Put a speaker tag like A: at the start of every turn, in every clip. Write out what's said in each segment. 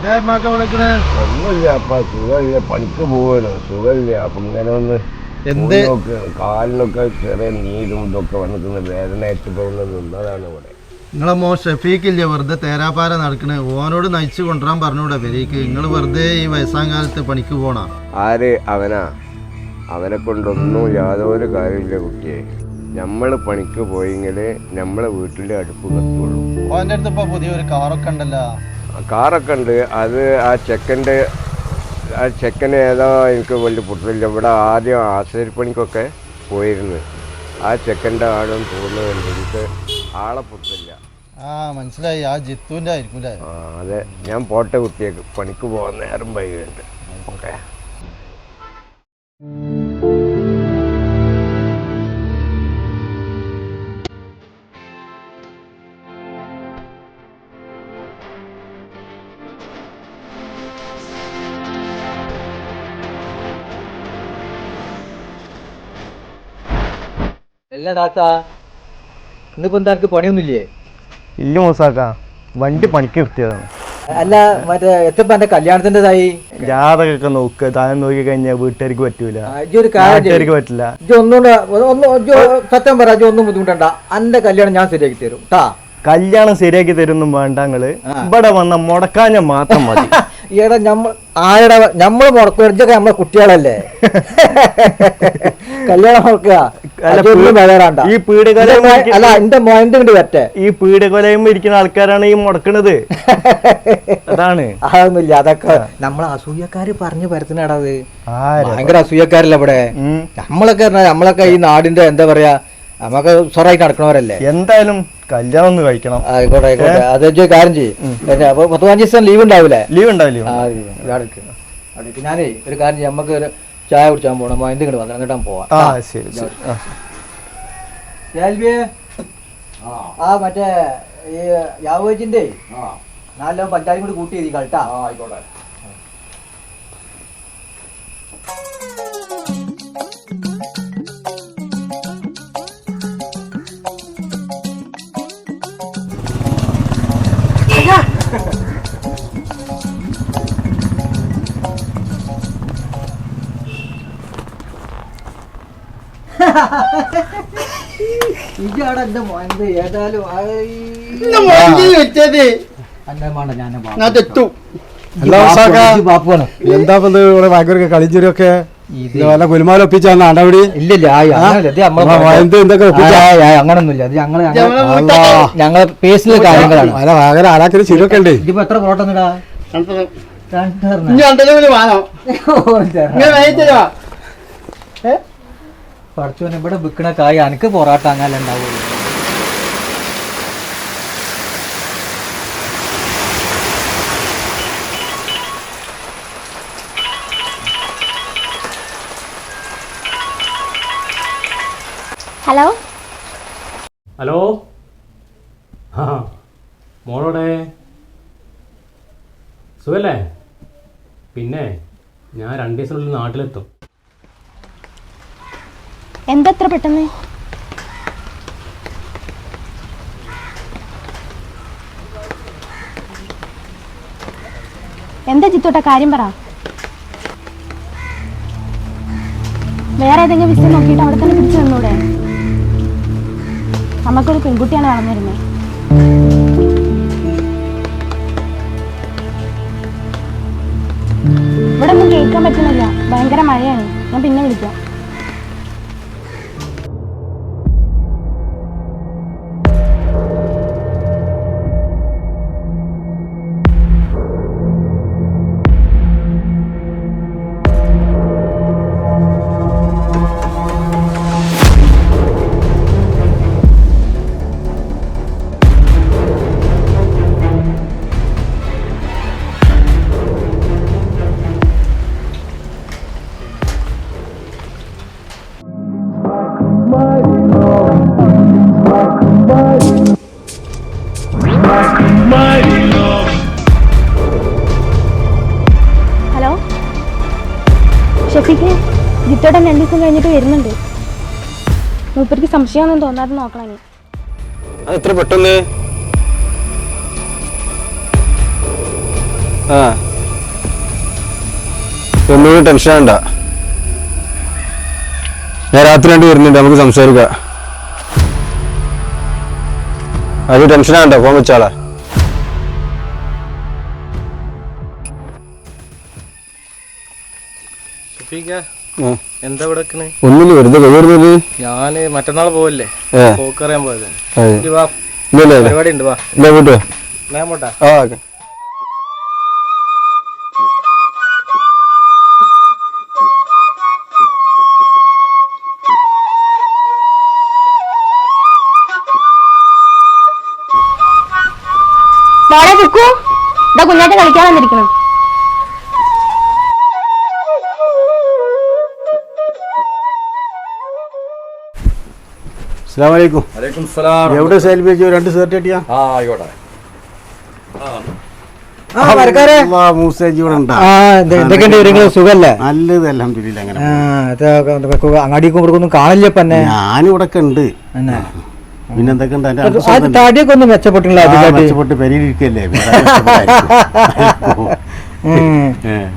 A: ഒന്നുമില്ല അപ്പ സുഖമില്ല, പണിക്ക് പോവാണ്, സുഖമില്ല. അപ്പൊ ഇങ്ങനെ ഒന്ന് കാലിനൊക്കെ ചെറിയ നീരും ഇതൊക്കെ വന്നിട്ട് വേദന ആയിട്ട് പോകുന്നത് അതാണ് ഇവിടെ.
B: നിങ്ങളെ മോ ഷഫീഖില്ലേ വെറുതെ തേരാപ്പാര നടക്കണേ, ഓനോട് നയിച്ചു കൊണ്ടുവരാൻ പറഞ്ഞൂടെ പെരേക്ക്? നിങ്ങൾ വെറുതെ ഈ വയസ്സാം കാലത്ത് പണിക്ക് പോണ?
A: ആര് അവനാ? അവനെ കൊണ്ടൊന്നും യാതൊരു കാര്യമില്ല കുട്ടിയെ. നമ്മൾ പണിക്ക് പോയെങ്കിൽ നമ്മളെ വീട്ടിലെ അടുപ്പ് കത്തുള്ളൂ.
B: ഓൻ്റെ അടുത്ത് ഇപ്പൊ പുതിയൊരു കാറൊക്കെ ഉണ്ടല്ലോ.
A: കാറൊക്കെ ഉണ്ട്. അത് ആ ചെക്കന് ഏതോ എനിക്ക് വലിയ പുട്ടില്ല. ഇവിടെ ആദ്യം ആശാരിപ്പണിക്കൊക്കെ പോയിരുന്നു. ആ ചെക്കൻ്റെ ആളും തോന്നുന്നുണ്ട്, എനിക്ക് ആളെ പുട്ടില്ല.
B: മനസ്സിലായി, ആ ജിത്തുവിൻ്റെ ആയിരിക്കും അല്ലേ?
A: അതെ. ഞാൻ പോട്ടെ കുട്ടിയേക്ക്, പണിക്ക് പോകാൻ നേരം വൈകുന്നുണ്ട്. ഓക്കെ.
C: അല്ല ഡാക്ടാ, ഇന്നിപ്പോ എന്താ എനിക്ക് പണിയൊന്നുമില്ലേ?
B: ഇല്ല മൂസാക്ക, വണ്ടി പണിക്ക് നിർത്തിയതാണ്.
C: അല്ല മറ്റേ എത്തപ്പോ എന്റെ കല്യാണത്തിൻ്റെതായി
B: ജാതകൊക്കെ നോക്ക്, താൻ നോക്കി കഴിഞ്ഞാൽ വീട്ടുകാർക്ക് പറ്റൂല, പറ്റില്ല.
C: സത്യം പറ, ഒന്നും ബുദ്ധിമുട്ടണ്ട, എന്റെ കല്യാണം ഞാൻ ശരിയാക്കി തരും ട്ടാ.
B: കല്യാണം ശരിയാക്കി തരുന്നും വേണ്ട, നിങ്ങള് ഇവിടെ വന്ന മുടക്കാഞ്ഞ മാത്രം മതി.
C: ഈടെ നമ്മള് മുടക്കൊക്കെ നമ്മളെ കുട്ടികളല്ലേ. കല്യാണം മുടക്കുക
B: ഈ പീഡകൊലയും
C: അല്ല, എന്റെ മോന്റെ കൊണ്ട് വരട്ടെ.
B: ഈ പീഡകൊലയും ഇരിക്കുന്ന ആൾക്കാരാണ് ഈ മുടക്കണത്. അതാണ്.
C: അതൊന്നുമില്ല, അതൊക്കെ നമ്മളെ അസൂയക്കാര് പറഞ്ഞു പരത്തിനാടത്. ഭയങ്കര അസൂയക്കാരല്ല ഇവിടെ. നമ്മളൊക്കെ ഈ നാടിന്റെ എന്താ പറയാ, നമുക്ക് സ്വറായിട്ട് നടക്കണവരല്ലേ.
B: എന്തായാലും കല്യാണം ഒന്ന് കഴിക്കണം.
C: ആയിക്കോട്ടെ ആയിക്കോട്ടെ, അത് കാര്യം ചെയ്യും. അപ്പൊ 15 ദിവസം ലീവ് ഉണ്ടാവില്ലേ?
B: ലീവ് ഉണ്ടാവില്ല.
C: ഞാനേ ഒരു കാര്യം ചെയ്യും, നമുക്ക് ഒരു ചായ കുടിച്ചാൻ പോകണം, എന്തെങ്കിലും വന്നു അങ്ങോട്ടാ പോവാം. മറ്റേ ഈ യാവോജിന്റെ 4 പഞ്ചായത്തും കൂടി കൂട്ടി എഴുതി കളിട്ടാ. ആയിക്കോട്ടെ. ഇതാണ് എന്റെ മോന്റെ. ഏതായാലും
D: എന്താ ഭയങ്കര കളിച്ചൊക്കെ വല്ല കുലുമാലം ഒപ്പിച്ചാണ് അടപടി.
C: ഇല്ലില്ല, അങ്ങനൊന്നുമില്ല. ഞങ്ങളെ പേഴ്സണൽ കാര്യങ്ങളാണ്.
D: ഭയങ്കര ആരാക്കിന് ചിരൊക്കെ ഉണ്ട്.
C: ഇതിപ്പോ എത്ര പ്ലോട്ട് ഒന്നിടാ? പഠിച്ചോനെ, ഇവിടെ വിൽക്കണ കായ് എനിക്ക് പൊറാട്ട അങ്ങനെ ഉണ്ടാവുള്ളൂ.
E: ഹലോ
F: ഹലോ, ആ മോളോടെ സുഖല്ലേ? പിന്നെ ഞാൻ 2 ദിവസത്തിനുള്ളിൽ നാട്ടിലെത്തും.
E: എന്തത്ര പെട്ടെന്ന്? എന്താ ജിത്തോട്ട കാര്യം പറ. വേറെ ഏതെങ്കിലും വിസ നോക്കിയിട്ട് അവിടെ തന്നെ പിടിച്ചു തന്നൂടെ? നമുക്കൊരു പെൺകുട്ടിയാണ് വളർന്നിരുന്നത്. ഇവിടെ ഒന്നും കേൾക്കാൻ പറ്റുന്നില്ല, ഭയങ്കര മഴയാണ്. ഞാൻ പിന്നെ വിളിക്കാം. ഹലോ ഷഫീഖ്, ജിത്തോടൻ 2 ദിവസം കഴിഞ്ഞിട്ട് വരുന്നുണ്ട്. മൂപ്പർക്ക് സംശയമൊന്നും തോന്നാതെ നോക്കണം.
D: അത് എത്ര പെട്ടെന്ന്? ആ ഒന്നും ടെൻഷൻ വേണ്ട. ഞാൻ രാത്രി രണ്ട് വരുന്നുണ്ട്, നമുക്ക് സംസാരിക്കാം. അത് ടെൻഷൻ വേണ്ട, ഫോൺ വെച്ചാളാ.
C: എന്താ ഇവിടെ
D: ഒന്നില്ല, വെറുതെ കയറുന്നത്.
C: ഞാന് മറ്റന്നാൾ പോവല്ലേ പോക്കറിയാൻ പോയത്. പരിപാടി ഉണ്ട്, വാ
D: പോട്ടോ.
C: ഞാൻ പോട്ടാ.
D: ആ ഓക്കെ.
E: മോളെ കുക്കു, ഇതാ കുഞ്ഞാറ്റ കളിക്കാൻ വന്നിരിക്കണം.
D: അസ്സലാമലൈക്കും. എവിടെ സെൽഫി വെച്ചു? 2 ഷർട്ട് കിട്ടിയാ?
C: എന്തൊക്കെയുണ്ട് വിവരങ്ങൾ? സുഖല്ലേ?
D: നല്ലത്, അൽഹംദുലില്ലാ. അങ്ങനെ
C: അങ്ങാടിക്കും ഇവിടേക്കൊന്നും കാണില്ല. പിന്നെ
D: ഞാനിവിടെ ഉണ്ട്. പിന്നെന്തൊക്കെ
C: താടിയൊക്കെ ഒന്ന് മെച്ചപ്പെട്ട്
D: പെരിയിരിക്കല്ലേ.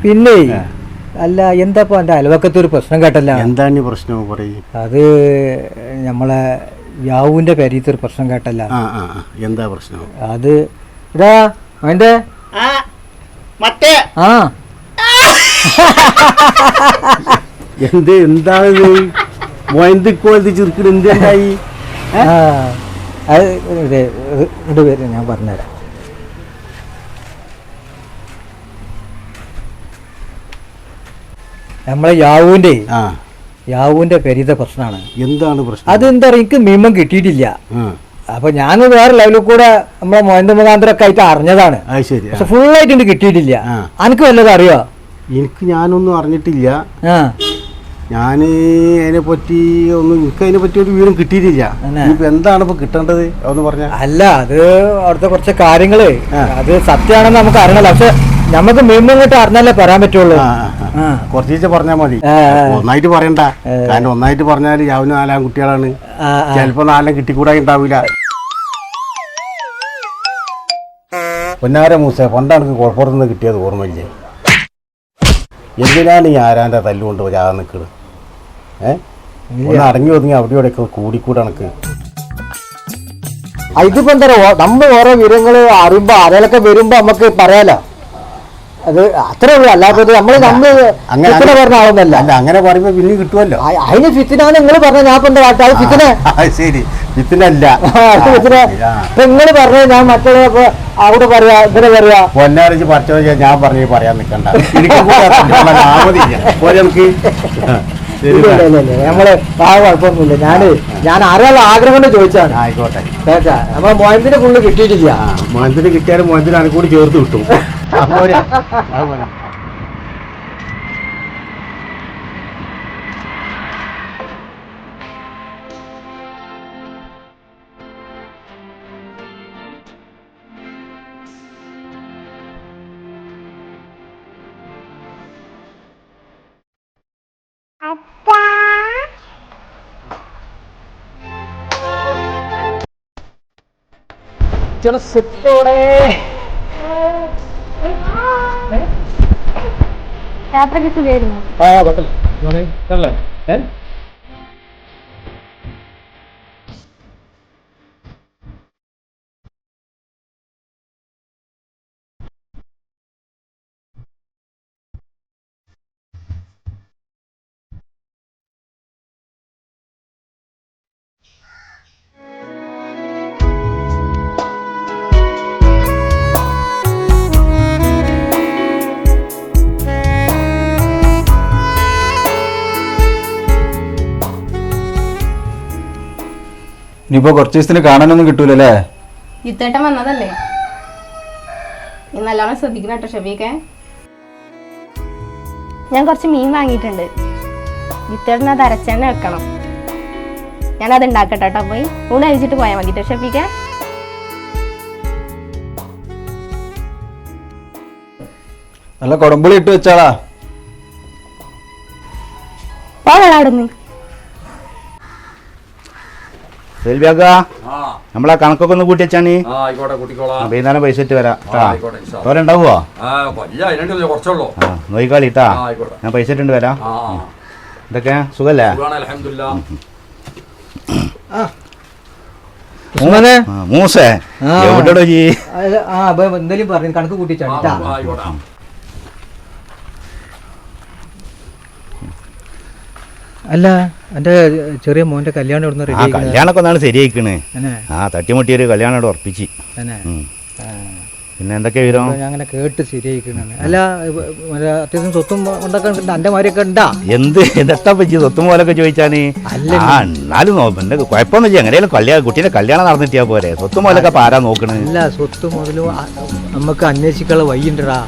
C: പിന്നെ അല്ല, എന്താ എന്റെ അയൽവക്കത്തെ ഒരു പ്രശ്നം കേട്ടല്ല?
D: എന്താണ് പ്രശ്നം പറയും?
C: അത് നമ്മളെ യാവുവിന്റെ പെരീത്തെ ഒരു പ്രശ്നം കേട്ടല്ല?
D: എന്താ പ്രശ്നം?
C: അത് ഇതാ അവന്റെ
D: എന്താണ് ചെറുക്കിന് എന്തായി?
C: പേര് ഞാൻ പറഞ്ഞുതരാം. നമ്മളെ യാവുവിന്റെ പെരീത്തെ പ്രശ്നമാണ്.
D: എന്താണ് പ്രശ്നം?
C: അതെന്താ പറയുക, എനിക്ക് നിയമം കിട്ടിയിട്ടില്ല. അപ്പൊ ഞാൻ വേറെ ലെവലിൽ കൂടെ നമ്മളെ മോയന്ത മുഖാന്തരൊക്കെ ആയിട്ട് അറിഞ്ഞതാണ്. പക്ഷെ ഫുള്ളായിട്ട് എനിക്ക് കിട്ടിയിട്ടില്ല. അനക്ക് വല്ലതും അറിയോ?
D: ഞാനൊന്നും അറിഞ്ഞിട്ടില്ല. ഞാൻ അതിനെ പറ്റി ഒരു വിവരം കിട്ടിയിട്ടില്ല. എന്താണ് ഇപ്പൊ കിട്ടേണ്ടത് ഒന്ന് പറഞ്ഞ?
C: അല്ല, അത് അവിടുത്തെ കുറച്ച് കാര്യങ്ങള് അത് സത്യമാണെന്ന് നമുക്ക് അറിയണല്ലോ. പക്ഷെ നമുക്ക് നിയമം ഇങ്ങോട്ട് അറിഞ്ഞാലേ പറയാൻ പറ്റുള്ളൂ.
D: കുറച്ച് പറഞ്ഞാൽ മതി, ഒന്നായിട്ട് പറയണ്ട. കാരണം ഒന്നായിട്ട് പറഞ്ഞാല് യാവിന് 4 കുട്ടികളാണ്, ചിലപ്പോ 4 കിട്ടിക്കൂടാ ഉണ്ടാവില്ല. പൊന്നാര മൂസ, പണ്ടാണ് കുഴപ്പത്തുനിന്ന് കിട്ടിയത് ഓർമ്മയില്ലേ? എന്തിനാണ് ഈ ആരാന്റെ തല്ലുകൊണ്ട് ചാകാൻ നിൽക്കുന്നത്? ഒന്ന് അടങ്ങി ഒതുങ്ങി അവിടെ ഇവിടെയൊക്കെ കൂടിക്കൂടെ കണക്ക്.
C: ഇതിപ്പോ എന്താ നമ്മൾ ഓരോ വിവരങ്ങൾ അറിയുമ്പോ ആരെയൊക്കെ വരുമ്പോ നമുക്ക് പറയാലോ. അത് അത്രേ ഉള്ളൂ. അല്ലാതെ നമ്മള് ഫിത്തിന പറഞ്ഞ ആവുന്നല്ല.
D: അല്ല, അങ്ങനെ പറയുമ്പോ പിന്നെ കിട്ടുമല്ലോ.
C: അതിന് ഫിത്തിനാന്ന് നിങ്ങൾ പറഞ്ഞ ഞാൻ ഇപ്പൊ എന്താ കാട്ടാ? അത് ഫിത്തിന
D: ശരി, ഫിത്തിനല്ല.
C: ഫിത്തിന ഇപ്പൊ നിങ്ങൾ പറഞ്ഞ ഞാൻ മറ്റുള്ള അവിടെ പറയാ, ഇവിടെ പറയാ.
D: പൊന്നാരച്ച് പറിച്ചോ ഞാൻ പറഞ്ഞു പറയാൻ നിൽക്കണ്ട.
C: നമ്മള് കുഴപ്പമൊന്നുമില്ല. ഞാൻ അറിയാനുള്ള ആഗ്രഹം കൊണ്ട് ചോദിച്ചാണ്.
D: ആയിക്കോട്ടെ.
C: നമ്മളെ മോയന്തിന്റെ ഫുള്ള് കിട്ടിയിട്ടില്ല.
D: മോയന്തിന് കിട്ടിയാലും മോയന്തിന് അനക്ക് കൂടി ചേർത്ത് കിട്ടും.
E: യാത്രയ്ക്ക് സുഖമായിരുന്നു.
G: ഇനിയിപ്പോ കുറച്ച് ദിവസത്തിന് കാണാനൊന്നും കിട്ടൂലല്ലേ?
E: യുദ്ധേട്ടൻ വന്നതല്ലേ, നീ നല്ലോണം ശ്രദ്ധിക്കണം കേട്ടോ ഷെഫീക്കെ. ഞാൻ കുറച്ച് മീൻ വാങ്ങിയിട്ടുണ്ട്, യുദ്ധേട്ടൻ അത് അരച്ചെണ്ണ വെക്കണം. ഞാനത് ഉണ്ടാക്കട്ടെ കേട്ടോ. പോയി ഊണ് കഴിച്ചിട്ട് പോയാൽ മതി കേട്ടോ ഷെഫീക്കെ.
G: നല്ല കൊടമ്പുളി ഇട്ട് വെച്ചാളാ.
E: പോകണം അവിടെ നിന്ന്.
H: സെൽവിയാക്ക നമ്മളാ കണക്കൊക്കെ ഒന്ന് കൂട്ടി വെച്ചാണ്
I: ആയിക്കോട്ടെ കുട്ടിക്കോളാം.
H: വൈകുന്നേരം പൈസ ഇട്ട് വരാം
I: ആയിക്കോട്ടെ, ഇൻഷാ അല്ലാ.
H: തോരെ ഉണ്ടാവുമോ
I: ഇല്ല, അതിനുണ്ടല്ലോ, കുറച്ചുള്ളൂ.
H: നോയിക്കാളി ഇട്ടാ
I: ആയിക്കോട്ടെ.
H: ഞാൻ പൈസ ഇട്ടുണ്ട് വരാം
I: ആ,
H: ഇതൊക്കെ സുഖല്ലേ
I: സുഖാണ്, അൽഹംദുലില്ലാ.
C: ഉസ്മാനെ
H: മൂസേ എവിടെയോ ജി
C: എന്തെങ്കിലും പറഞ്ഞു കണക്ക് കൂട്ടിച്ചാണ്
I: ആയിക്കോട്ടെ.
C: അല്ല എന്റെ ചെറിയ മോന്റെ കല്യാണം ഇവിടുന്ന്
H: ആ കല്യാണമൊക്കെ ഒന്നാണ് ശരിയായിക്കണ്
C: തന്നെ
H: തട്ടിമുട്ടിയൊരു കല്യാണം ഇവിടെ ഉറപ്പിച്ച്
C: തന്നെ
H: പിന്നെ എന്തൊക്കെ വിവരം
C: ഞാൻ അങ്ങനെ കേട്ട് ശരിയായിക്കണാണ് അല്ല അത്യാവശ്യം സ്വത്തും ഉണ്ടാക്കാൻ എന്റെ മാതിരിയൊക്കെ ഉണ്ടാ
H: എന്ത് ഇതെത്താ പറ്റി സ്വത്തും പോലൊക്കെ ചോദിച്ചാന് എന്നാലും എന്റെ കുഴപ്പമൊന്നും ചെയ്യാം എങ്ങനെയാലും കുട്ടീന്റെ കല്യാണം നടന്നിട്ടാ പോരെ സ്വത്തും പോലൊക്കെ ആരാ നോക്കണേ
C: അല്ല സ്വത്ത് മുതലും നമുക്ക് അന്വേഷിക്കാനുള്ള വഴിയുണ്ടടാ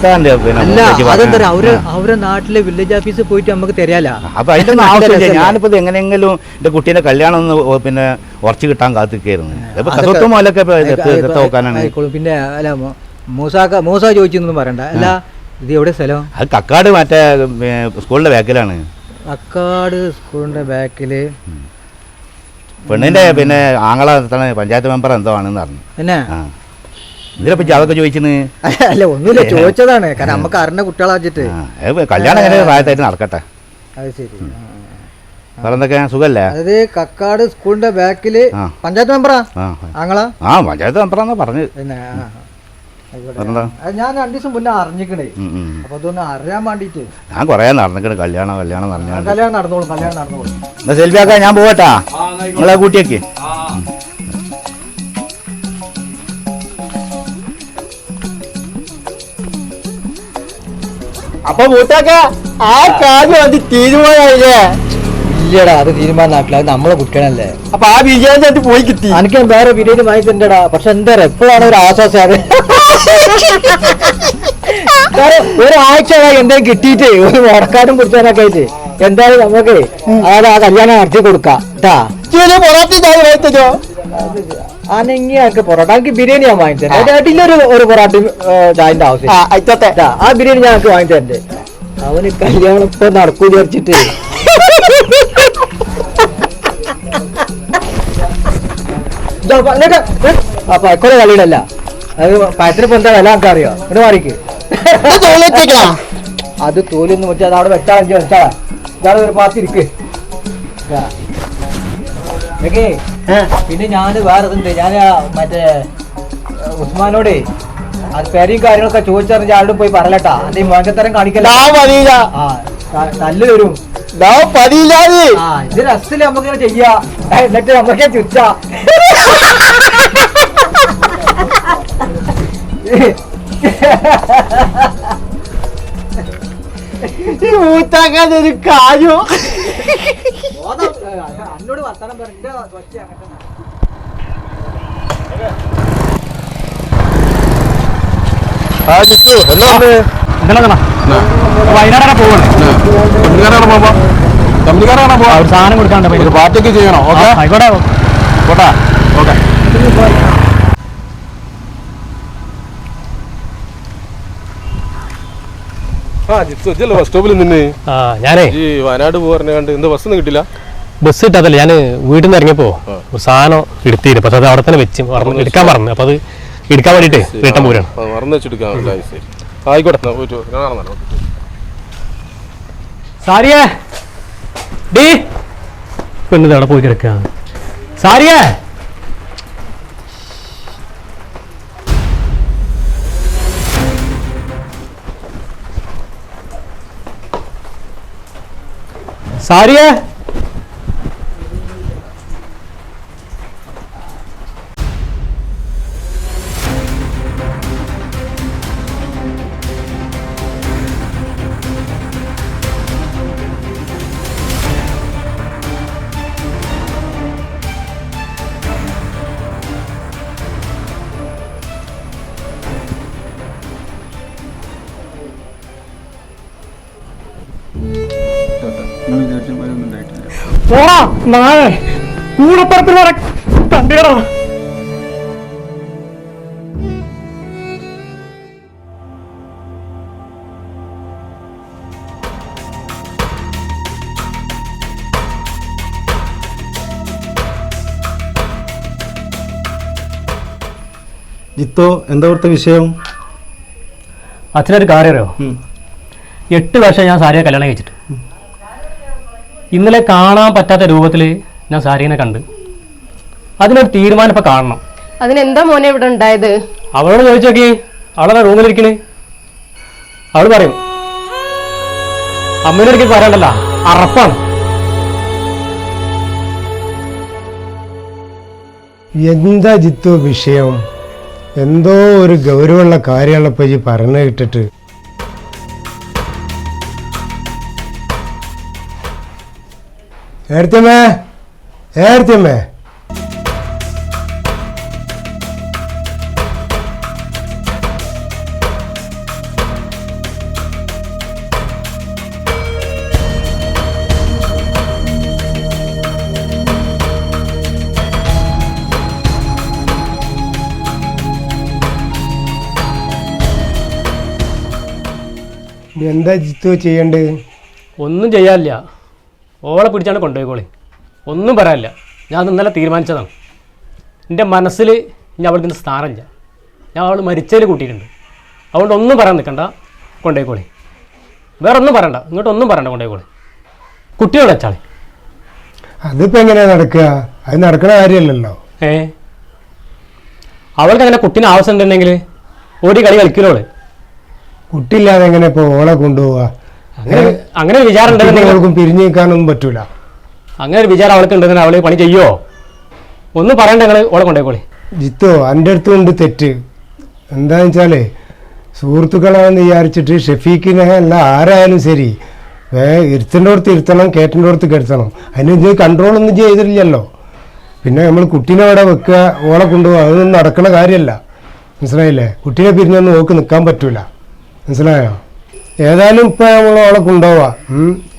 H: അല്ല
C: അതെന്താ അവരെ നാട്ടിലെ വില്ലേജ് ഓഫീസിൽ പോയിട്ട് നമുക്ക് തരാല
H: അപ്പൊ അതിന്റെ ഒന്നും ആവശ്യമില്ല ഞാനിപ്പോ എങ്ങനെയെങ്കിലും എന്റെ കുട്ടീന്റെ കല്യാണം ഒന്ന് പിന്നെ ഉറച്ചു കിട്ടാൻ കാത്തിക്കായിരുന്നു സ്വത്തും പോലൊക്കെ നോക്കാനാണ്
C: പിന്നെ അല്ല മൂസ ചോദിച്ചൊന്നും പറയണ്ട അല്ല ഇത് എവിടെ സ്ഥലം
H: അത് കക്കാട് മറ്റേ സ്കൂളിന്റെ ബാക്കിലാണ്
C: കക്കാട് സ്കൂളിന്റെ ബാക്കില്
H: പെണ്ണിന്റെ പിന്നെ ആങ്ങളെ പഞ്ചായത്ത് മെമ്പർ എന്തോ ആണെന്ന് പറഞ്ഞു
C: എന്നാ
H: ഇതിനെപ്പറ്റി അതൊക്കെ ചോദിച്ചിന്
C: അല്ല ഒന്നുമില്ല ചോദിച്ചതാണ് കാരണം നമുക്ക് അറിഞ്ഞ കുട്ടികളാച്ചിട്ട്
H: കല്യാണം എങ്ങനെ പ്രായത്തായിട്ട് നടക്കട്ടെ
C: അത് ശരി
H: വേറെന്തൊക്കെ സുഖല്ലേ
C: അതായത് കക്കാട് സ്കൂളിന്റെ ബാക്കില് പഞ്ചായത്ത് മെമ്പറാ ആങ്ങളാ
H: പഞ്ചായത്ത് മെമ്പറാന്നാ പറഞ്ഞു
C: പിന്നെ ഞാൻ 2 ദിവസം മുന്നേ അറിഞ്ഞിക്കണേ അപ്പൊ അതൊന്ന് അറിയാൻ വേണ്ടിട്ട്
H: ഞാൻ കൊറേ നടന്നിക്കണ് കല്യാണം
C: നടന്നോളും
H: എന്നാ സെൽഫിയാക്കാ ഞാൻ പോകട്ടാ നിങ്ങളെ കൂട്ടിയൊക്കെ
C: അപ്പൊ മൂത്താക്ക ആ കാര്യം അത് തീരുമാനമായില്ലേ ഇല്ലടാ അത് തീരുമാനമാക്കില്ല അത് നമ്മളെ കുട്ടികളല്ലേ അപ്പൊ ആ ബിരിയാണി പോയി കിട്ടി എനിക്ക് വേറെ ബിരിയാണി വാങ്ങി തന്നെടാ പക്ഷെ എന്താ എപ്പോഴാണ് ഒരു ആശ്വാസം ഒരാഴ്ച എന്തെങ്കിലും കിട്ടിയിട്ട് ഒരു മുടക്കാടും കുടിച്ചാനൊക്കെ ആയിട്ട് എന്തായാലും നമുക്ക് അതായത് ആ കല്യാണം നടത്തി കൊടുക്കാം ആണെങ്കിൽ പൊറോട്ട എനിക്ക് ബിരിയാണി ഞാൻ വാങ്ങി തരാം അതിലൊരു പൊറോട്ട ചായന്റെ ആവശ്യം ആ ബിരിയാണി ഞങ്ങൾക്ക് വാങ്ങി തരണ്ടേ അവന് കല്യാണം ഇപ്പൊ നടക്കൂ വിചാരിച്ചിട്ട് അപ്പൊ എക്കൊരു കളിയിലല്ല അത് പഴത്തിനിപ്പോ എന്താ വില നമുക്ക് അറിയോ ഇവിടെ മാറിക്ക് അത് തോലൊന്നും വെച്ചാൽ അത് അവിടെ വെച്ചാ ഇതാണ് ഒരു പാത്തിരിക്ക് പിന്നെ ഞാന് വേറെ ഇതുണ്ട് ഞാൻ മറ്റേ ഉസ്മാനോടെ അത് പേരെയും കാര്യങ്ങളൊക്കെ ചോദിച്ചറിഞ്ഞ ആരോടും പോയി പറയലട്ടാ അത് മോങ്കത്തരം കാണിക്കല നല്ല വരും ഇത് രസത്തില് നമുക്ക് ചെയ്യാ എന്നിട്ട് നമുക്കേ ചുറ്റാ
H: ൂത്താക്കാതൊരു കാര്യം
C: എന്നോട് വർത്താനം പറഞ്ഞ
F: വയനാടാണ് പോവാണ് സാധനം കൊടുക്കാണ്ട്
D: പാർട്ടിക്ക് ചെയ്യണോ? ഓക്കെ
F: ആയിക്കോട്ടെ
D: ഓക്കെ ഓക്കെ. ബസ് സ്റ്റോപ്പിൽ നിന്ന്
F: ഞാനേ
D: ഈ വയനാട് പോകാൻ എന്ത് ബസ്സൊന്നും കിട്ടില്ല.
F: ബസ് കിട്ടാത്തല്ല ഞാൻ വീട്ടിൽ നിന്ന് ഇറങ്ങിയപ്പോ ഒരു സാധനം എടുത്തില്ല പക്ഷെ അത് അവിടെ തന്നെ വെച്ച് എടുക്കാൻ പറഞ്ഞു അപ്പൊ അത് എടുക്കാൻ വേണ്ടിട്ട് റിട്ടേൺ പോരാണ്
D: മറന്നു വെച്ചെടുക്കാൻ. ശരി ആയിക്കോട്ടെ പോയിട്ട് കാണാൻ.
F: സാരിയേ ഡീ പെണ്ണ് അവിടെ പോയി കിടക്കുക സാരിയേ സാരിയേ പോടാ നാളെ കൂടപ്പുറത്തിലൂടെ കണ്ടേടാ.
D: ജിത്തോ എന്താ ഇവിടുത്തെ വിഷയം?
F: അച്ഛനൊരു കാര്യം അറിയോ? 8 വർഷം ഞാൻ സാരിയെ കല്യാണം കഴിച്ചിട്ട് ഇന്നലെ കാണാൻ പറ്റാത്ത രൂപത്തിൽ ഞാൻ സാരിയെ കണ്ട്. അതിനൊരു തീരുമാനം ഇപ്പം കാണണം.
E: അതിനെന്താ മോനെ ഇവിടെ ഉണ്ടായത്?
F: അവളോട് ചോദിച്ചു നോക്കി, അവളെ റൂമിലിരിക്കണേ. അവൾ പറയും. അമ്മേൻ്റെ അടുത്ത് പറയണ്ടല്ല, അറപ്പാണ്.
J: എന്താ ജിത്തു വിഷയം? എന്തോ ഒരു ഗൗരവമുള്ള കാര്യമുള്ളപ്പോ ഈ പറഞ്ഞു കിട്ടിട്ട്. ഏർത്തിയമ്മേ, ഏർത്തിയമ്മേ, എന്താ ജിത്തു ചെയ്യണ്ടേ?
F: ഒന്നും ചെയ്യാനില്ല. ഓളെ പിടിച്ചാണ് കൊണ്ടുപോയിക്കോളി. ഒന്നും പറയാനില്ല. ഞാൻ ഇന്നലെ തീരുമാനിച്ചതാണ്. എൻ്റെ മനസ്സിൽ ഇനി അവൾക്ക് സ്ഥാനമില്ല. ഞാൻ അവൾ മരിച്ചതിൽ കൂട്ടിയിട്ടുണ്ട്. അതുകൊണ്ട് ഒന്നും പറയാൻ നിൽക്കണ്ട, കൊണ്ടുപോയിക്കോളി. വേറെ ഒന്നും പറയണ്ട, ഇങ്ങോട്ടൊന്നും പറയണ്ട, കൊണ്ടുപോയിക്കോളി. കുട്ടിയോട് വെച്ചാളി.
J: അതിപ്പോ എങ്ങനെയാ നടക്കുക? അത് നടക്കണ കാര്യമല്ലല്ലോ.
F: അവൾക്ക് അങ്ങനെ കുട്ടീനെ ആവശ്യം ഉണ്ടെങ്കിൽ ഒരു കളി കളിക്കലോള്.
J: കുട്ടിയില്ലാതെ എങ്ങനെ ഇപ്പൊ ഓളെ കൊണ്ടുപോവാ?
F: അങ്ങനെ വിചാരം
J: ഉണ്ടെങ്കിൽ പിരിഞ്ഞു നിൽക്കാനൊന്നും പറ്റൂല.
F: അങ്ങനെ ഒരു വിചാരം അവൾക്ക് ഉണ്ടെങ്കിൽ അവള് പണി ചെയ്യോ? ഒന്നും പറയണ്ട, നിങ്ങൾ ഓളെ കൊണ്ടുപോയിക്കോളി.
J: ജിത്തോ, എൻ്റെ അടുത്തും ഉണ്ട് തെറ്റ്. എന്താന്ന് വെച്ചാലേ, സുഹൃത്തുക്കളാണെന്ന് വിചാരിച്ചിട്ട് ഷെഫീഖിനെ അല്ല ആരായാലും ശരി ഇരുത്തേണ്ടടുത്ത് ഇരുത്തണം, കേട്ടേണ്ടടുത്ത് കെടുത്തണം. അതിന് ഇത് കൺട്രോളൊന്നും ചെയ്തില്ലല്ലോ. പിന്നെ നമ്മൾ കുട്ടീനെ അവിടെ വെക്കുക, ഓളെ കൊണ്ടുപോകുക, അതൊന്നും നടക്കണ കാര്യമല്ല. മനസ്സിലായില്ലേ? കുട്ടീനെ പിരിഞ്ഞൊന്നും നോക്കി നിൽക്കാൻ പറ്റൂല. മനസ്സിലായോ? ഏതായാലും ഇപ്പം നമ്മൾ ഓളെ കൊണ്ടുപോവാം.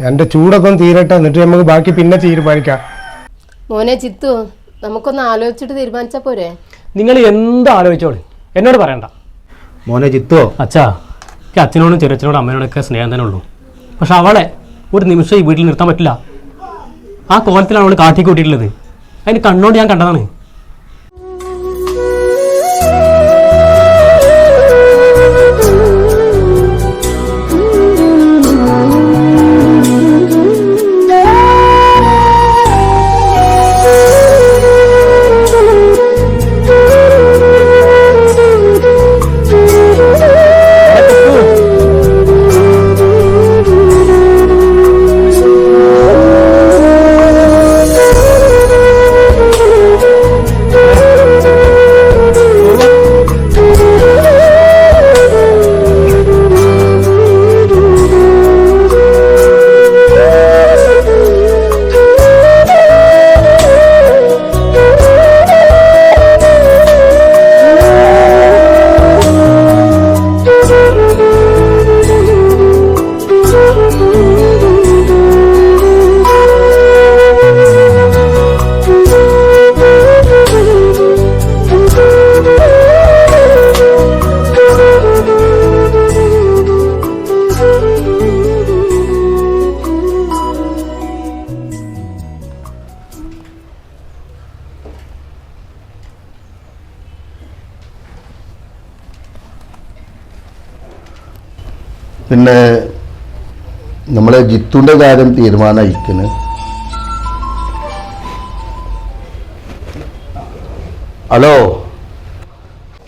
J: എൻ്റെ ചൂടൊക്കെ ഒന്ന് തീരട്ടെ, എന്നിട്ട് നമുക്ക് ബാക്കി പിന്നെ തീരുമാനിക്കാം.
E: മോനെ ജിത്തു, നമുക്കൊന്ന് ആലോചിച്ചിട്ട് തീരുമാനിച്ചാ പോരെ?
F: നിങ്ങൾ എന്ത് ആലോചിച്ചോളി, എന്നോട് പറയണ്ട.
D: മോനെ ജിത്തോ,
F: അച്ഛാ, എനിക്ക് അച്ഛനോടും ചെറിയച്ഛനോടും അമ്മേനോടൊക്കെ സ്നേഹം തന്നെ ഉള്ളൂ. പക്ഷെ അവളെ ഒരു നിമിഷം ഈ വീട്ടിൽ നിർത്താൻ പറ്റില്ല. ആ കോലത്തിലാണ് അവൾ കാട്ടിക്കൂട്ടിയിട്ടുള്ളത്. അതിന് കണ്ണോട് ഞാൻ കണ്ടതാണ്.
K: പിന്നെ നമ്മളെ ജിത്തുൻ്റെ കാര്യം തീരുമാനമായിരിക്കുന്നു. हेलो,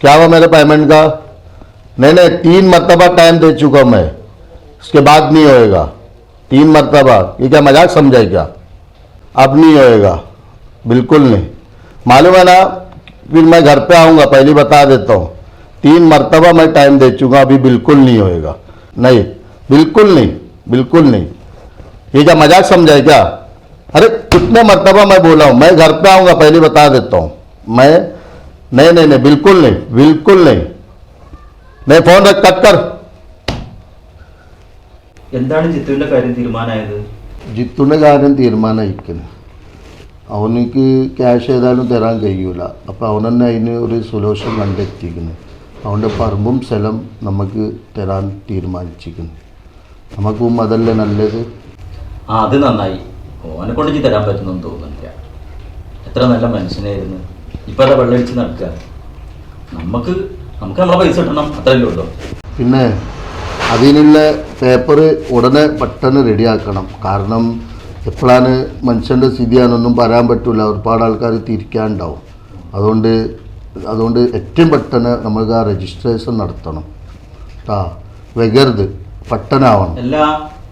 K: क्या हुआ मेरे पेमेंट का? नहीं 3 मरतबा टाइम दे चुका मैं, उसके बाद नहीं होएगा. 3 मरतबा, ये क्या मजाक समझा क्या? अब नहीं होएगा, बिल्कुल नहीं. मालूम है ना, फिर मैं घर पे आऊँगा, पहले बता देता हूँ. 3 मरतबा मैं टाइम दे चुका, अभी बिल्कुल नहीं होएगा. नहीं, बिल्कुल नहीं, बिल्कुल नहीं. ये क्या मजाक समझा क्या? अरे कितने मरतबा मैं बोला हूँ, मैं घर पे आऊँगा, पहले बता देता हूँ. मैं नहीं, बिल्कुल नहीं, बिल्कुल नहीं. नहीं, फोन रख, कट कर.
G: എന്താണ് ജിത്തുവിന്റെ കാര്യം തീരുമാനമായത്?
K: ജിത്തുവിൻ്റെ കാര്യം തീരുമാനമായിരിക്കുന്നു. അവനിക്ക് ക്യാഷ് ഏതായാലും തരാൻ കഴിയൂല. അപ്പോൾ അവൻ തന്നെ അതിന് ഒരു സൊല്യൂഷൻ കണ്ടെത്തിയിരിക്കുന്നു. അവൻ്റെ പറമ്പും സ്ഥലം നമുക്ക് തരാൻ തീരുമാനിച്ചിരിക്കുന്നു. നമുക്കും അതല്ലേ നല്ലത്.
G: അത് നന്നായി. ഓനെ കൊണ്ട് ഇജ്ജ് തരാൻ പറ്റുന്നെന്ന് തോന്നുന്നില്ല. എത്ര നല്ല മനുഷ്യനായിരുന്നു. ഇപ്പം അതാ വെള്ളമടിച്ച് നടക്കുക. നമുക്ക് നമ്മളെ പൈസ കിട്ടണം, അത്രയല്ലേ ഉള്ളൂ.
K: പിന്നെ അതിനുള്ള പേപ്പർ ഉടനെ പെട്ടെന്ന് റെഡിയാക്കണം. കാരണം എപ്പോഴാണ് മനുഷ്യൻ്റെ സ്ഥിതിയാണെന്നൊന്നും പറയാൻ പറ്റില്ല, ഒരുപാട് ആൾക്കാർ തിരിക്കാനുണ്ടാവും. അതുകൊണ്ട് ഏറ്റവും പെട്ടെന്ന് നമുക്ക് ആ രജിസ്ട്രേഷൻ നടത്തണം കേട്ടോ. വൈകരുത്, പെട്ടെന്നാവണം.
G: അല്ല,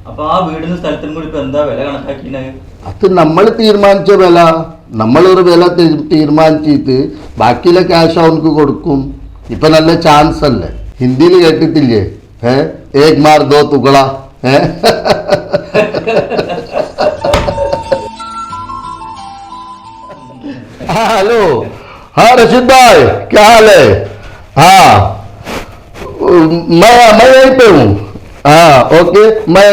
G: അപ്പൊ ആ വീടിനും സ്ഥലത്തിനും കൂടി ഇപ്പൊ എന്താ വില കണക്കാക്കിയത്?
K: അത് നമ്മൾ തീരുമാനിച്ച വില, നമ്മളൊരു വില തീരുമാനിച്ചിട്ട് ബാക്കിയുള്ള ക്യാഷ് അവർക്ക് കൊടുക്കും. ഇപ്പൊ നല്ല ചാൻസ് അല്ലേ, ഹിന്ദിയിൽ കേട്ടിട്ടില്ലേ, ഏക് മാർ ദോ തുകള. हेलो, हाँ रशीद भाई, क्या हाल है? हाँ, मैं यहीं पे हूँ. हाँ ओके, मैं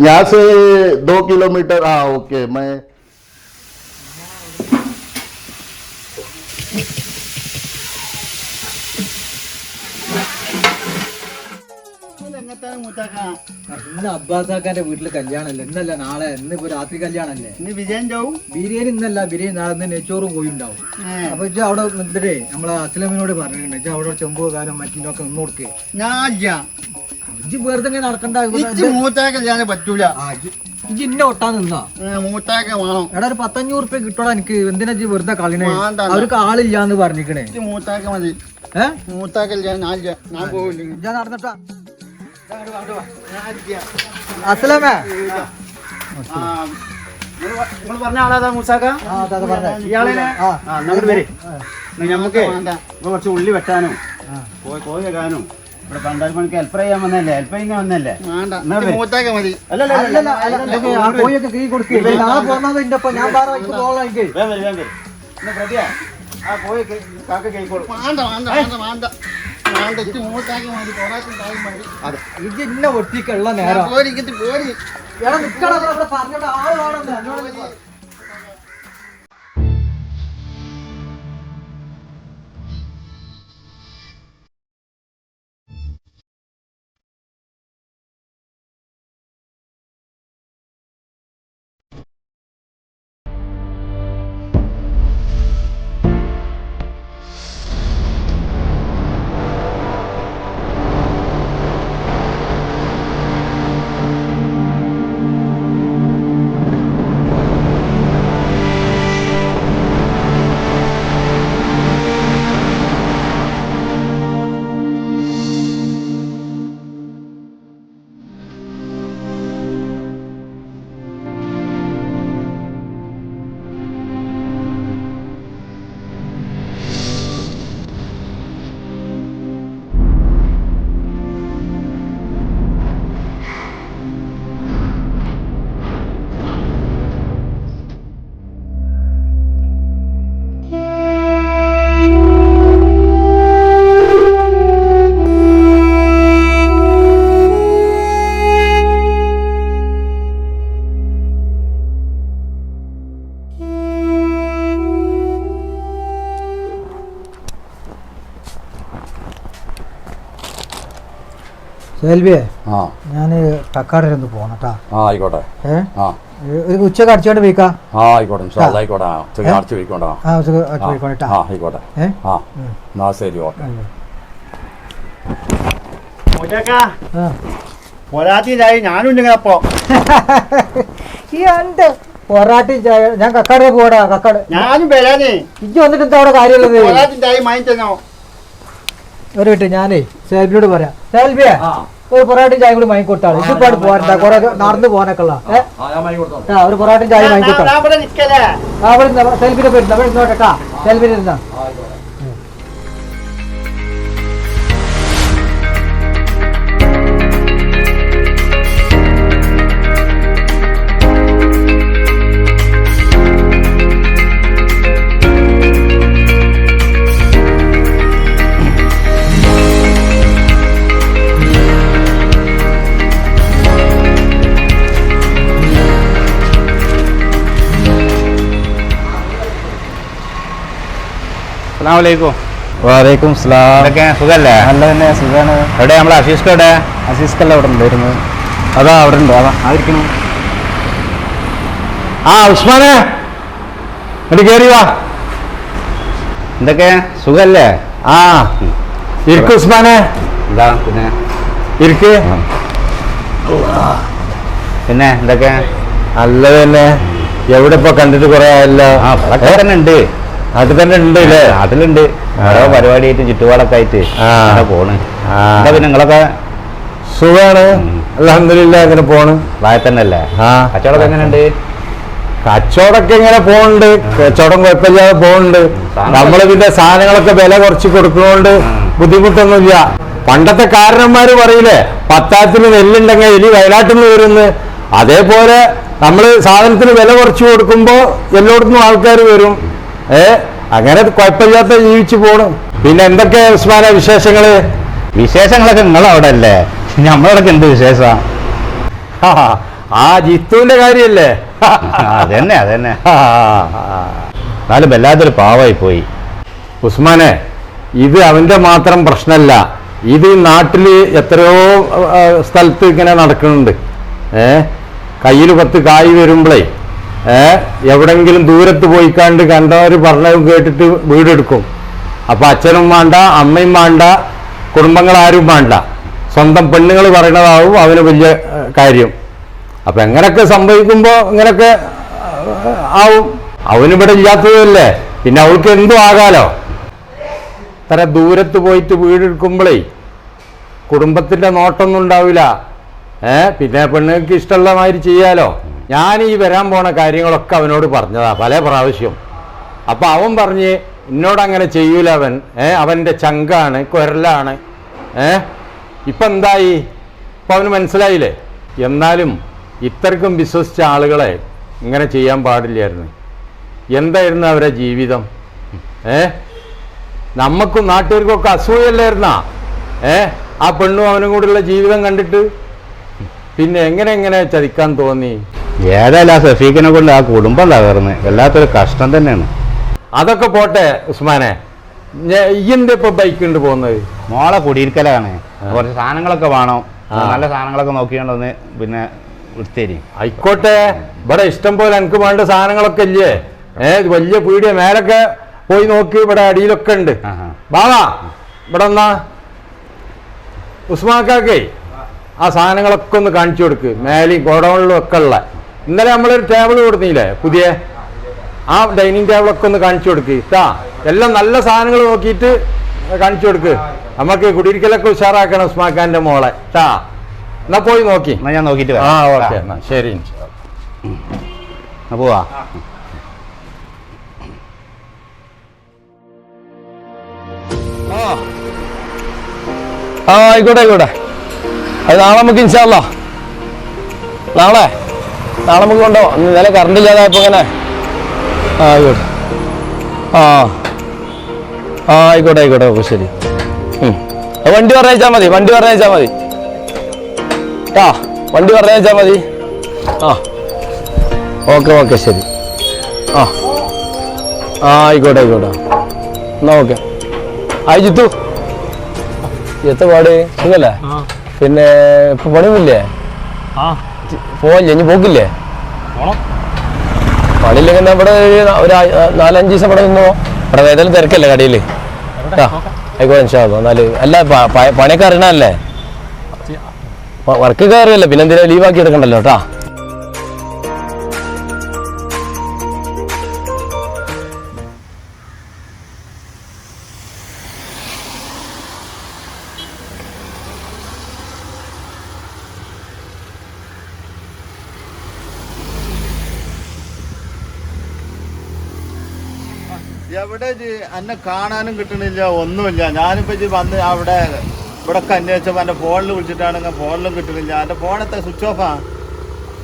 K: यहाँ से 2 किलोमीटर. हाँ ओके, मैं
C: ഇന്ന് അബ്ബാസാക്കാന്റെ വീട്ടില് കല്യാണല്ലേ, ഇന്നല്ല നാളെ, ഇന്നിപ്പോ രാത്രി കല്യാണല്ലേ. ബിരിയാണി ഇന്നല്ല, ബിരിയാണി നാളെ ഇന്ന് നെച്ചോറും പോയിണ്ടാവും. അപ്പൊ ഇജ്ജ് അവിടെ നിന്നിട്ടേ നമ്മളെ അസ്ലമിനോട് പറഞ്ഞിട്ടുണ്ട്, ഇജ്ജ് അവിടെ ചെമ്പ് വെക്കാനും മറ്റിനൊക്കെ നിന്ന് കൊടുക്കേ. ഇജ്ജ് വെറുതെ ഇങ്ങനെ നടക്കണ്ട,
B: പറ്റൂല.
C: ഇജ്ജ് ഇന്നെ ഒട്ടാൻ നിന്നാ എടാ ഒരു 1500 റുപ്യ കിട്ടോടാ എനിക്ക്. എന്തിനാ ഇജ്ജ് വെറുതെ കളിനെ, അവർക്ക് ആളില്ലാന്ന് പറഞ്ഞിക്കണേ. ഞാൻ നടന്നിട്ടാ അസ്ലമേ
B: പറഞ്ഞ ആളാ മൂസാക്ക, നമുക്ക് കുറച്ച് ഉള്ളി വെട്ടാനും കോഴി വെക്കാനും ഇവിടെ പണ്ടാൽ പണിക്ക് ഹെൽപ്പ് ചെയ്യാൻ വന്നല്ലേ, ഹെൽപ്പ് ചെയ്യാൻ വന്നല്ലേ.
C: കോഴിയൊക്കെ കീ കൊടുക്കേ, നാളെ പോന്നതിന്റെ ഒപ്പം ഞാൻ
B: ആ കോഴി കാക്ക കൈക്കോളും.
C: ഇത് ഇന്ന ഒട്ടിക്കുള്ള നേരം നിക്കണം പറഞ്ഞോണ്ട് ആള് വേണമെന്ന്. സെൽവിയെ, ഞാന് കക്കാട് ഒന്ന് പോണട്ടാ.
I: ആയിക്കോട്ടെ.
C: ഉച്ചക്ക് അടിച്ചോണ്ട് പോയിക്കാ.
I: ആയിക്കോട്ടെ, ആയിക്കോട്ടെ. അടിച്ചു പോയിക്കോട്ടെ. ആയിക്കോട്ടെ. എന്നാ ശരി, ഓക്കെ.
B: പൊറാട്ടിയായി ഞാനുണ്ട്. അപ്പൊ
C: പൊറാട്ടി ചായ ഞാൻ കക്കാടെ പോടാ. കക്കാട്
B: ഞാനും വരാനേ.
C: ഇജ്ജ് വന്നിട്ട് എന്താ അവിടെ കാര്യമുള്ളത്?
B: പൊറാട്ടിയായി വാങ്ങിച്ചോ.
C: ഒരു വിട്ട് ഞാനേ സെൽബിയോട് പറയാം. സെൽബിയെ ഒരു പൊറാട്ടും ചായ കൂടി വാങ്ങിക്കൊട്ടാണ്. ഇതിപ്പോ പോരണ്ട, കുറെ നടന്നു പോകാനൊക്കെ ഉള്ള ഒരു പൊറാട്ടും ചായ വാങ്ങിക്കൊട്ടാ. സെൽബിനെ പോയിട്ട് അവിടെ ഇരുന്നോട്ടെട്ടാ. സെൽബിനെ ഇരുന്നാ
H: വാലേക്കും സ്ലാം. സുഖല്ലേ?
B: നല്ല തന്നെ, സുഖാണ്.
H: എവിടെ നമ്മളെ അസീസ്കടെ?
B: അസീസ്കല്ല അവിടെ ഉണ്ടായിരുന്നു. അതാ അവിടെ ഉണ്ട്, അതാ ആയിരിക്കണം.
H: ആ ഉസ്മാനെ, എന്നിട്ട് കയറി വാ. എന്തൊക്കെ സുഖല്ലേ?
D: ആ ഇരിക്ക് ഉസ്മാനെ.
H: എന്താ പിന്നെ
D: ഇരിക്ക്.
H: പിന്നെ എന്തൊക്കെ
D: നല്ലത് തന്നെ. എവിടെ ഇപ്പൊ കണ്ടിട്ട് കുറെ ആയല്ലോ?
H: അതൊക്കെ തന്നെ ഉണ്ട്.
D: അത് തന്നെ ഉണ്ട് അല്ലേ?
H: അതിലുണ്ട് ഓരോ പരിപാടിയായിട്ട് ചുറ്റുപാടൊക്കെ ആയിട്ട് പോണ്. എന്താ പിന്നെ നിങ്ങളൊക്കെ?
D: സുഖാണ് അൽഹംദുലില്ലാ, അങ്ങനെ പോണ്.
H: പ്രായത്തന്നെ അല്ലേ? കച്ചവടം എങ്ങനെയുണ്ട്?
D: കച്ചവടമൊക്കെ ഇങ്ങനെ പോകുന്നുണ്ട്. കച്ചവടം കുഴപ്പമില്ലാതെ പോകുന്നുണ്ട്. നമ്മൾ ഇതിന്റെ സാധനങ്ങളൊക്കെ വില കുറച്ച് കൊടുക്കുന്നതുകൊണ്ട് ബുദ്ധിമുട്ടൊന്നുമില്ല. പണ്ടത്തെ കാരണന്മാര് പറയില്ലേ, പത്തായത്തിന് നെല്ലുണ്ടെങ്കിൽ എലി വയനാട്ടിൽ വരുന്നു. അതേപോലെ നമ്മൾ സാധനത്തിന് വില കുറച്ച് കൊടുക്കുമ്പോൾ എല്ലായിടത്തും ആൾക്കാർ വരും. അങ്ങനെ കുഴപ്പമില്ലാത്ത ജീവിച്ചു പോണു. പിന്നെ എന്തൊക്കെ ഉസ്മാനെ വിശേഷങ്ങള്?
H: വിശേഷങ്ങളൊക്കെ നിങ്ങളവിടെ അല്ലേ, നമ്മളവിടൊക്കെ എന്ത് വിശേഷം?
D: ആ ജിത്തുവിന്റെ കാര്യല്ലേ?
H: അതന്നെ അതന്നെ. എന്നാലും വല്ലാത്തൊരു പാവായി പോയി
D: ഉസ്മാനെ. ഇത് അവന്റെ മാത്രം പ്രശ്നമല്ല, ഇത് നാട്ടില് എത്രയോ സ്ഥലത്ത് ഇങ്ങനെ നടക്കുന്നുണ്ട്. കയ്യിൽ 10 കായ് വരുമ്പോഴേ എവിടെങ്കിലും ദൂരത്ത് പോയിക്കാണ്ട് കണ്ടവർ പറഞ്ഞതും കേട്ടിട്ട് വീടെടുക്കും. അപ്പൊ അച്ഛനും വേണ്ട, അമ്മയും വേണ്ട, കുടുംബങ്ങളാരും വേണ്ട, സ്വന്തം പെണ്ണുങ്ങൾ പറയണതാവും അവന് വലിയ കാര്യം. അപ്പൊ എങ്ങനെയൊക്കെ സംഭവിക്കുമ്പോൾ ഇങ്ങനൊക്കെ ആവും. അവനിവിടെ ഇല്ലാത്തതല്ലേ, പിന്നെ അവൾക്ക് എന്തും ആകാലോ. ഇത്ര ദൂരത്ത് പോയിട്ട് വീടെടുക്കുമ്പോഴേ കുടുംബത്തിന്റെ നോട്ടൊന്നും ഉണ്ടാവില്ല. പിന്നെ പെണ്ണുങ്ങൾക്ക് ഇഷ്ടമുള്ള മാതിരി ചെയ്യാലോ. ഞാൻ ഈ വരാൻ പോണ കാര്യങ്ങളൊക്കെ അവനോട് പറഞ്ഞതാ പല പ്രാവശ്യം. അപ്പൊ അവൻ പറഞ്ഞ് എന്നോട് അങ്ങനെ ചെയ്യൂല അവൻ, അവന്റെ ചങ്കാണ്, കുരലാണ്. ഇപ്പൊ എന്തായി? ഇപ്പൊ അവന് മനസ്സിലായില്ലേ? എന്നാലും ഇത്രക്കും വിശ്വസിച്ച ആളുകളെ ഇങ്ങനെ ചെയ്യാൻ പാടില്ലായിരുന്നു. എന്തായിരുന്നു അവരുടെ ജീവിതം? നമുക്കും നാട്ടുകാർക്കൊക്കെ അസൂയല്ലായിരുന്നാ? ആ പെണ്ണും അവനും കൂടെയുള്ള ജീവിതം കണ്ടിട്ട് പിന്നെ എങ്ങനെ ചതിക്കാൻ തോന്നി?
H: ഏതായാലും ആ സഫീഖിനെ കൊണ്ട് ആ കുടുംബം തകർന്ന് വല്ലാത്തൊരു കഷ്ടം തന്നെയാണ്.
D: അതൊക്കെ പോട്ടെ ഉസ്മാനെ, ഇയ്യെന്താ ഇപ്പൊ ബൈക്ക് കൊണ്ട് പോകുന്നത്?
H: മോളെ കുടിയിരിക്കലാണ്, കുറച്ച് സാധനങ്ങളൊക്കെ വേണം. നല്ല സാധനങ്ങളൊക്കെ നോക്കിയാണ്ടൊന്ന് പിന്നെ എടുത്തേരി.
D: ആയിക്കോട്ടെ, ഇവിടെ ഇഷ്ടം പോലെ എനിക്ക് വേണ്ട സാധനങ്ങളൊക്കെ ഇല്ലേ? വലിയ പീടിയ മേലൊക്കെ പോയി നോക്കി, ഇവിടെ അടിയിലൊക്കെ ഉണ്ട്. ബാവാ ഇവിടെ എന്നാ ഉസ്മാക്കാക്കേ ആ സാധനങ്ങളൊക്കെ ഒന്ന് കാണിച്ചു കൊടുക്ക്. മേലും ഗോഡൗണിലും ഒക്കെ ഉള്ള. ഇന്നലെ നമ്മളൊരു ടേബിൾ കൊടുത്തില്ലേ പുതിയ, ആ ഡൈനിങ് ടേബിളൊക്കെ ഒന്ന് കാണിച്ചു കൊടുക്ക് കേട്ടാ. എല്ലാം നല്ല സാധനങ്ങൾ നോക്കിയിട്ട് കാണിച്ചു കൊടുക്ക്. നമുക്ക് കുടിയിരിക്കലൊക്കെ ഉഷാറാക്കണം ഉസ്മാക്കാന്റെ മോളെ കേട്ടാ. എന്നാ പോയി നോക്കി.
H: എന്നാ ഞാൻ നോക്കിയിട്ട്
D: ആ ഓക്കെ, എന്നാ ശരി.
H: പോവാ.
L: ആയിക്കോട്ടെ ആയിക്കോട്ടെ. അത് നാളെ നമുക്ക് ഇൻഷാല്ലാ നാളെ നമുക്ക് കൊണ്ടുപോകാം. ഇന്നലെ കറണ്ട് ഇല്ലാതായപ്പോ ഇങ്ങനെ. ആയിക്കോട്ടെ. ആയിക്കോട്ടെ ഓക്കെ ശരി. വണ്ടി പറഞ്ഞയച്ചാൽ മതി കേട്ടാ, വണ്ടി പറഞ്ഞയച്ചാൽ മതി. ഓക്കെ ശരി. ആയിക്കോട്ടെ എന്നാ ഓക്കെ. ആയി ജിത്തു, എത്ര പാട്? സുഖല്ലേ? പിന്നെ ഇപ്പൊ പണിയൊന്നുമില്ലേ? പോവല്ലേ? ഇനി പോക്കില്ലേ? പണിയില്ലെങ്കിൽ ഇവിടെ ഒരു 4-5 ദിവസം ഇവിടെ നിന്നോ. ഇവിടെ ഏതായാലും തിരക്കല്ലേ കടയില്? ആയിക്കോട്ടെ ഇൻഷാല്ലാ. എന്നാല് അല്ല പണിയൊക്കെ അറിയണല്ലേ? വർക്ക് കയറിയല്ലേ, പിന്നെ എന്തിനാ ലീവാക്കി എടുക്കണ്ടല്ലോ കേട്ടാ.
K: എവിടെ എന്നെ കാണാനും കിട്ടണില്ല, ഒന്നുമില്ല. ഞാനിപ്പോ വന്ന് അവിടെ ഇവിടെ ഒക്കെ അന്വേഷിച്ചപ്പോ എന്റെ ഫോണിൽ വിളിച്ചിട്ടാണെങ്കിൽ ഫോണിലും കിട്ടണില്ല. എന്റെ ഫോണത്തെ സ്വിച്ച് ഓഫാ,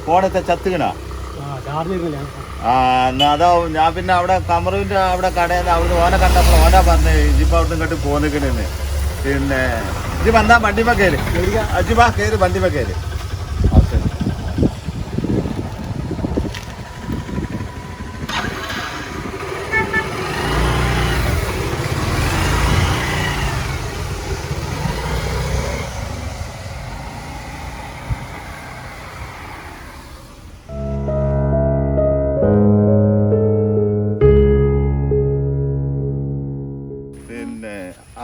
K: ഫോണത്തെ ചത്തുകണ. എന്നാ അതോ ഞാൻ പിന്നെ അവിടെ കമറുവിന്റെ അവിടെ കടയിൽ നിന്ന് അവിടെ ഓനെ കണ്ടപ്പോൾ ഓനാ പറഞ്ഞേ ഇജിപ്പോ അവിടെ ഇങ്ങോട്ട് പോന്നിക്കണെന്ന്. പിന്നെ ഇജി വന്നാ വണ്ടിമ കയറി, അജിബാ കയറി വണ്ടിമ കയറി.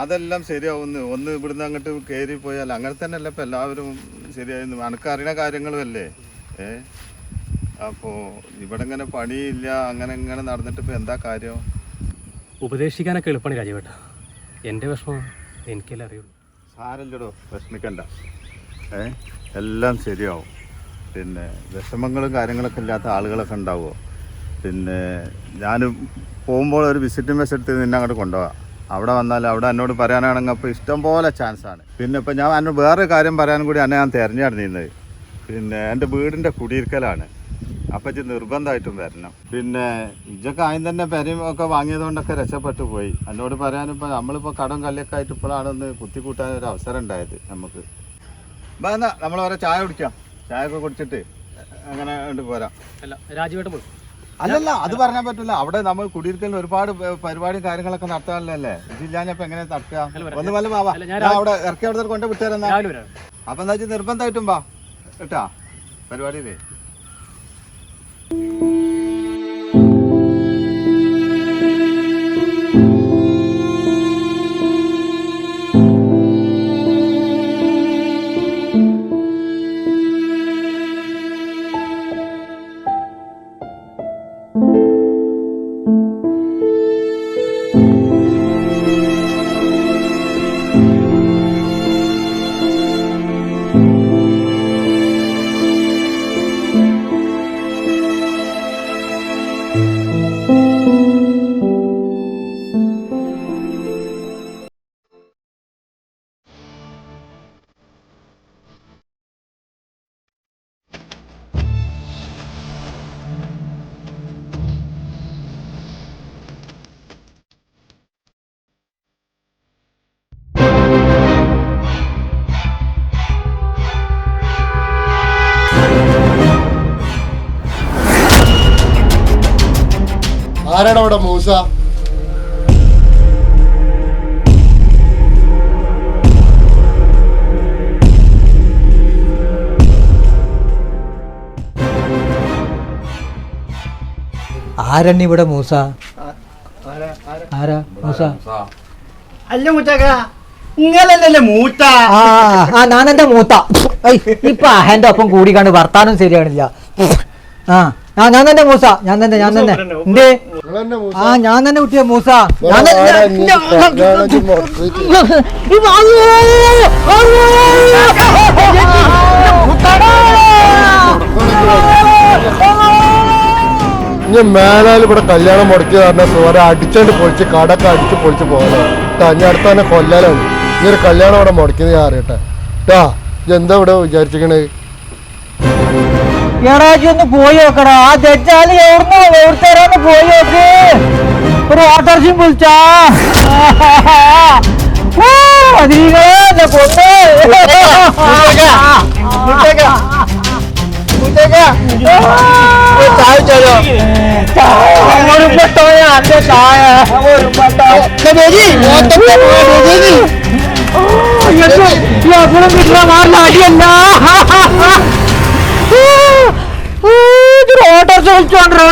M: അതെല്ലാം ശരിയാവുന്നു. ഒന്ന് ഇവിടുന്ന് അങ്ങോട്ട് കയറി പോയാൽ അങ്ങനെ തന്നെയല്ല ഇപ്പം എല്ലാവരും ശരിയായിരുന്നു. അനക്കറിയുന്ന കാര്യങ്ങളും അല്ലേ. അപ്പോൾ ഇവിടെ ഇങ്ങനെ പണിയില്ല, അങ്ങനെ ഇങ്ങനെ നടന്നിട്ട് ഇപ്പം എന്താ കാര്യം?
F: ഉപദേശിക്കാനൊക്കെ എളുപ്പമാണ് രാജീവേട്ട. എൻ്റെ വിഷമം എനിക്കെല്ലാം അറിയുള്ളൂ.
M: സാരല്ലടോ, വിഷമിക്കണ്ട. എല്ലാം ശരിയാവും. പിന്നെ വിഷമങ്ങളും കാര്യങ്ങളൊക്കെ ഇല്ലാത്ത ആളുകളൊക്കെ ഉണ്ടാവുമോ? പിന്നെ ഞാൻ പോകുമ്പോൾ ഒരു വിസിറ്റിംഗ് മെസ്സേജ് എടുത്ത് നിന്നെ അങ്ങോട്ട് കൊണ്ടുപോകാം. അവിടെ വന്നാൽ അവിടെ എന്നോട് പറയാനാണെങ്കിൽ അപ്പോൾ ഇഷ്ടംപോലെ ചാൻസാണ്. പിന്നെ ഇപ്പം ഞാൻ എന്നോട് വേറൊരു കാര്യം പറയാനും കൂടി അന്നെ ഞാൻ തിരഞ്ഞെടുക്കുന്നത്. പിന്നെ എൻ്റെ വീടിൻ്റെ കുടിയിരിക്കലാണ്. അപ്പം ഇത് നിർബന്ധമായിട്ടും വരണം. പിന്നെ ഇതൊക്കെ ആദ്യം തന്നെ പെരയും ഒക്കെ വാങ്ങിയതുകൊണ്ടൊക്കെ രക്ഷപ്പെട്ടു പോയി. എന്നോട് പറയാനിപ്പോൾ നമ്മളിപ്പോൾ കടം കല്ലിയൊക്കെ ആയിട്ട് ഇപ്പോഴാണ് ഒന്ന് കുത്തിക്കൂട്ടാൻ ഒരു അവസരം ഉണ്ടായത് നമുക്ക്. എന്നാ നമ്മൾ ഓരോ ചായ കുടിക്കാം. ചായ ഒക്കെ കുടിച്ചിട്ട് അങ്ങനെ കൊണ്ട് പോരാം.
F: അല്ല രാജീവേട്ടൻ പോയി.
M: അല്ലല്ല, അത് പറയാൻ പറ്റില്ല. അവിടെ നമ്മൾ കുടിയിരിക്കലിന് ഒരുപാട് പരിപാടിയും കാര്യങ്ങളൊക്കെ നടത്താനല്ലേ. ഇതില്ലാഞ്ഞപ്പോൾ എങ്ങനെ നടക്കുക? ഒന്ന് വല്ല വാ, ഞാൻ അവിടെ ഇറക്കി അവിടെ കൊണ്ട് വിട്ടുതരുന്ന. അപ്പം എന്താ വെച്ചാൽ നിർബന്ധമായിട്ടും വാ കേട്ടാ പരിപാടിയിലേ.
K: ആരാണ് അവിടെ മൂസ?
C: ആരണ്ണി ഇവിടെ മൂസ? ആരാ മൂസ?
H: അല്ല മൂത്തക്ക, നിങ്ങളല്ലേ മൂത്ത?
C: ഞാനെന്റെ മൂത്ത. ഇപ്പൊ അഹന്റെ ഒപ്പം കൂടി കണ്ട് വർത്താനം ശരിയാണില്ല. ഞാൻ തന്നെ മൂസ, ഞാൻ തന്നെ എന്തേ? ഞാൻ തന്നെ കുട്ടിയ മൂസ.
K: ഇനി മേലാൽ ഇവിടെ കല്യാണം മുടക്കി പറഞ്ഞ സോര അടിച്ചോണ്ട് പൊളിച്ച് കടക്കെ അടിച്ച് പൊളിച്ച് പോകണം. ഞാൻ അടുത്ത തന്നെ കൊല്ലാനാണ്. ഈ ഒരു കല്യാണം ഇവിടെ മുടക്കിയത് ഞാൻ അറിയട്ടെ ട്ടാ. എന്താ ഇവിടെ വിചാരിച്ചിരിക്കണേ?
C: എടാജി ഒന്ന് പോയി നോക്കടാ. ആ ജഡ്ജാല് എവിടുത്തരാന്ന് പോയി നോക്ക്. ഒരു ഓട്ടോറിച്ചും വിളിച്ചാ അടിയല്ല ഓട്ടോറിച്ച് വിളിച്ചോണ്ടാ.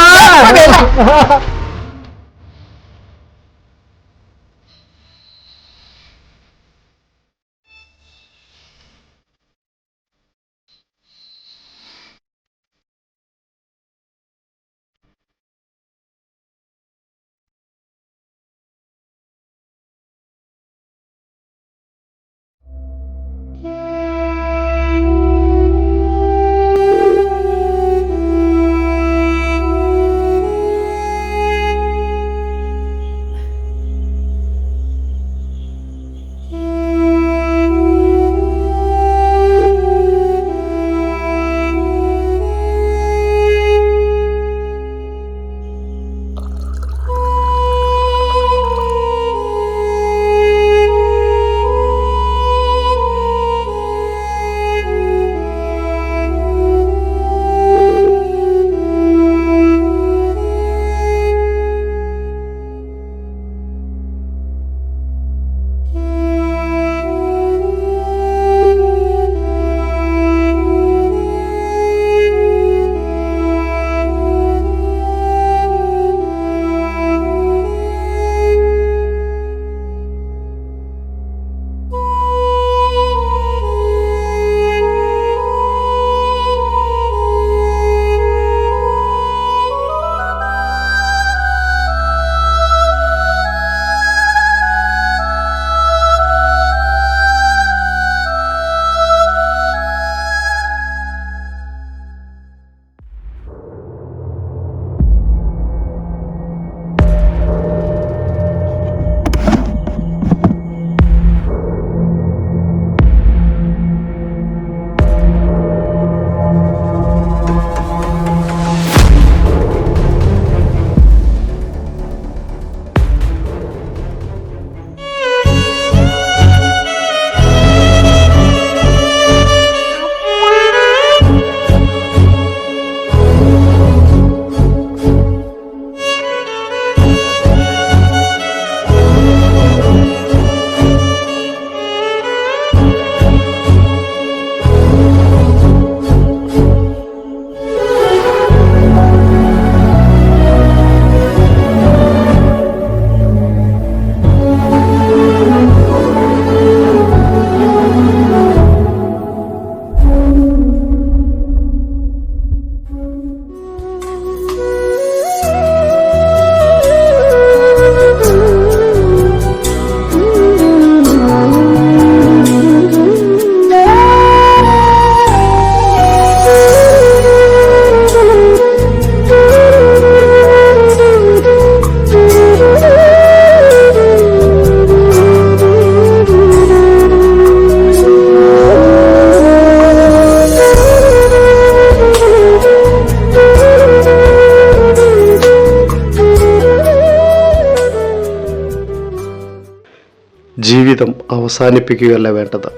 N: ജീവിതം അവസാനിപ്പിക്കുകയല്ല വേണ്ടത്,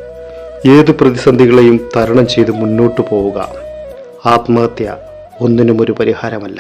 N: ഏത് പ്രതിസന്ധികളെയും തരണം ചെയ്ത് മുന്നോട്ടു പോവുക. ആത്മഹത്യ ഒന്നിനും ഒരു പരിഹാരമല്ല.